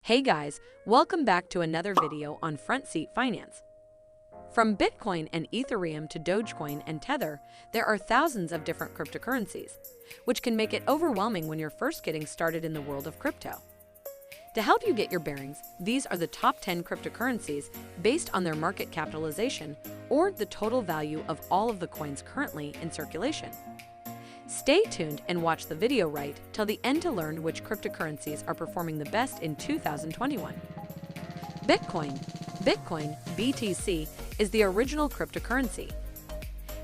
Hey guys, welcome back to another video on Front Seat Finance. From Bitcoin and Ethereum to Dogecoin and Tether, there are thousands of different cryptocurrencies, which can make it overwhelming when you're first getting started in the world of crypto. To help you get your bearings, these are the top 10 cryptocurrencies based on their market capitalization or the total value of all of the coins currently in circulation. Stay tuned and watch the video right till the end to learn which cryptocurrencies are performing the best in 2021. Bitcoin, BTC, is the original cryptocurrency.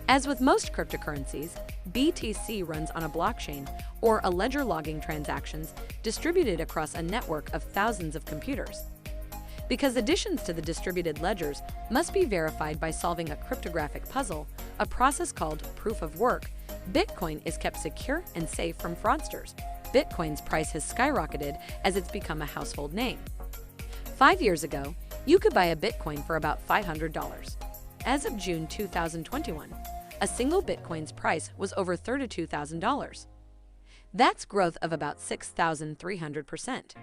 As with most cryptocurrencies, BTC runs on a blockchain or a ledger logging transactions distributed across a network of thousands of computers. Because additions to the distributed ledgers must be verified by solving a cryptographic puzzle, a process called proof of work, Bitcoin is kept secure and safe from fraudsters. Bitcoin's price has skyrocketed as it's become a household name. 5 years ago, you could buy a Bitcoin for about $500. As of June 2021, a single Bitcoin's price was over $32,000. That's growth of about 6,300%.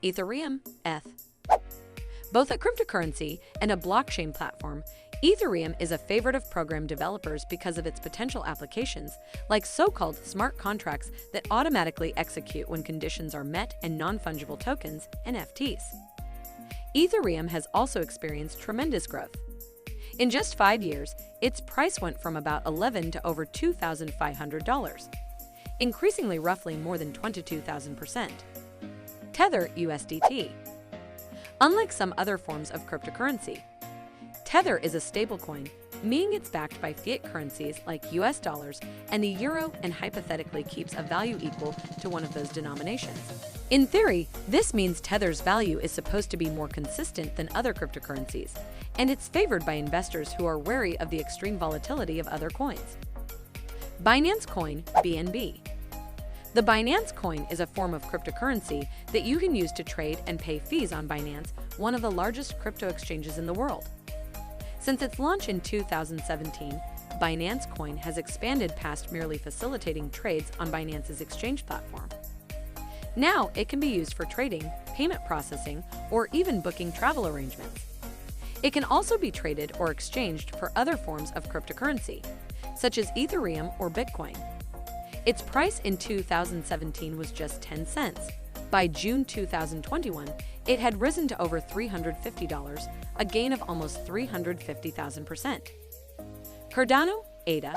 Ethereum, ETH. Both a cryptocurrency and a blockchain platform, Ethereum is a favorite of program developers because of its potential applications, like so-called smart contracts that automatically execute when conditions are met and non-fungible tokens, NFTs. Ethereum has also experienced tremendous growth. In just 5 years, its price went from about $11 to over $2,500, increasingly roughly more than 22,000%. Tether, USDT. Unlike some other forms of cryptocurrency, Tether is a stablecoin, meaning it's backed by fiat currencies like US dollars and the euro and hypothetically keeps a value equal to one of those denominations. In theory, this means Tether's value is supposed to be more consistent than other cryptocurrencies, and it's favored by investors who are wary of the extreme volatility of other coins. Binance Coin, BNB. The Binance Coin is a form of cryptocurrency that you can use to trade and pay fees on Binance, one of the largest crypto exchanges in the world. Since its launch in 2017, Binance Coin has expanded past merely facilitating trades on Binance's exchange platform. Now it can be used for trading, payment processing, or even booking travel arrangements. It can also be traded or exchanged for other forms of cryptocurrency, such as Ethereum or Bitcoin. Its price in 2017 was just 10 cents. By June 2021, it had risen to over $350, a gain of almost 350,000%. Cardano, ADA.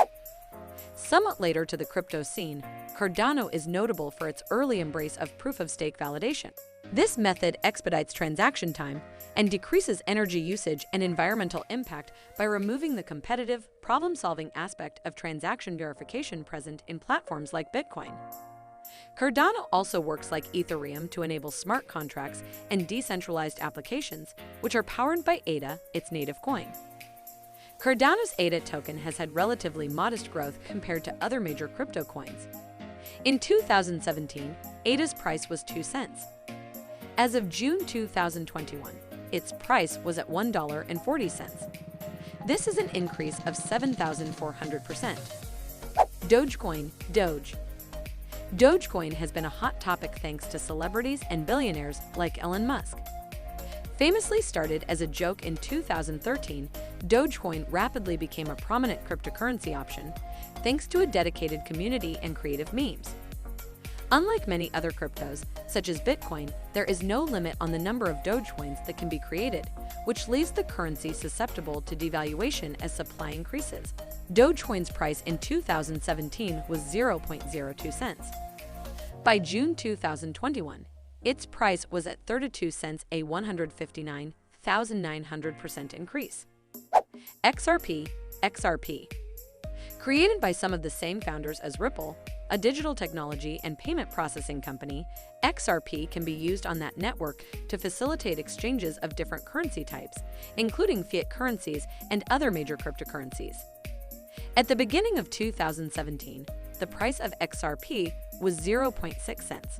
Somewhat later to the crypto scene, Cardano is notable for its early embrace of proof-of-stake validation. This method expedites transaction time and decreases energy usage and environmental impact by removing the competitive, problem-solving aspect of transaction verification present in platforms like Bitcoin. Cardano also works like Ethereum to enable smart contracts and decentralized applications, which are powered by ADA, its native coin. Cardano's ADA token has had relatively modest growth compared to other major crypto coins. In 2017, ADA's price was 2 cents. As of June 2021, its price was at $1.40. This is an increase of 7,400%. Dogecoin, Doge. Dogecoin has been a hot topic thanks to celebrities and billionaires like Elon Musk. Famously started as a joke in 2013, Dogecoin rapidly became a prominent cryptocurrency option thanks to a dedicated community and creative memes. Unlike many other cryptos, such as Bitcoin, there is no limit on the number of Dogecoins that can be created, which leaves the currency susceptible to devaluation as supply increases. Dogecoin's price in 2017 was 0.02 cents. By June 2021, its price was at 32 cents, a 159,900% increase. XRP. Created by some of the same founders as Ripple, a digital technology and payment processing company, XRP can be used on that network to facilitate exchanges of different currency types, including fiat currencies and other major cryptocurrencies. At the beginning of 2017, the price of XRP was 0.6 cents.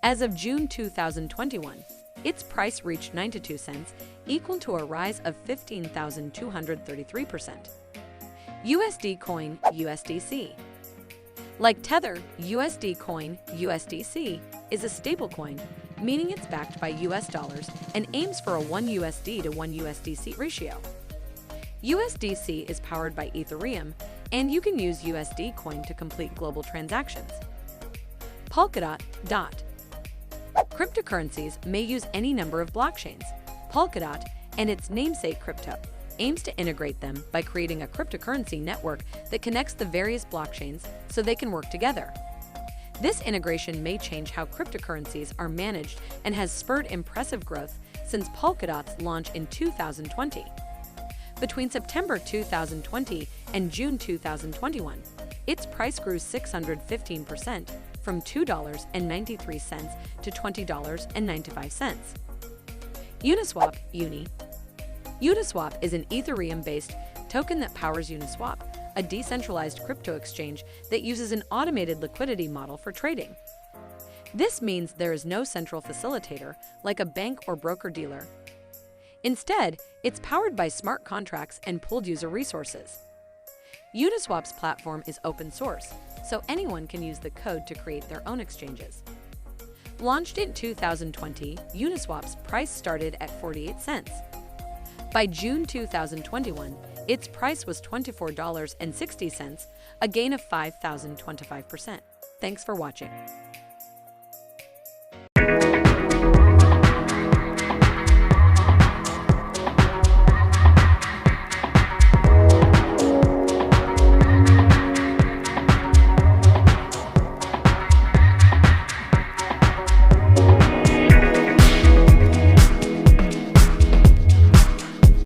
As of June 2021, its price reached 92 cents, equal to a rise of 15,233%. USD Coin, USDC. Like Tether, USD Coin, USDC, is a stablecoin meaning it's backed by US dollars and aims for a 1 USD to 1 USDC ratio. USDC is powered by Ethereum, and you can use USD coin to complete global transactions. Polkadot. Cryptocurrencies may use any number of blockchains. Polkadot, and its namesake Crypto, aims to integrate them by creating a cryptocurrency network that connects the various blockchains so they can work together. This integration may change how cryptocurrencies are managed and has spurred impressive growth since Polkadot's launch in 2020. Between September 2020 and June 2021, its price grew 615% from $2.93 to $20.95. Uniswap. Uniswap is an Ethereum-based token that powers Uniswap, a decentralized crypto exchange that uses an automated liquidity model for trading. This means there is no central facilitator like a bank or broker-dealer. Instead, it's powered by smart contracts and pooled user resources. Uniswap's platform is open source, so anyone can use the code to create their own exchanges. Launched in 2020, Uniswap's price started at 48 cents. By June 2021, its price was $24.60, a gain of 5,025%. Thanks for watching.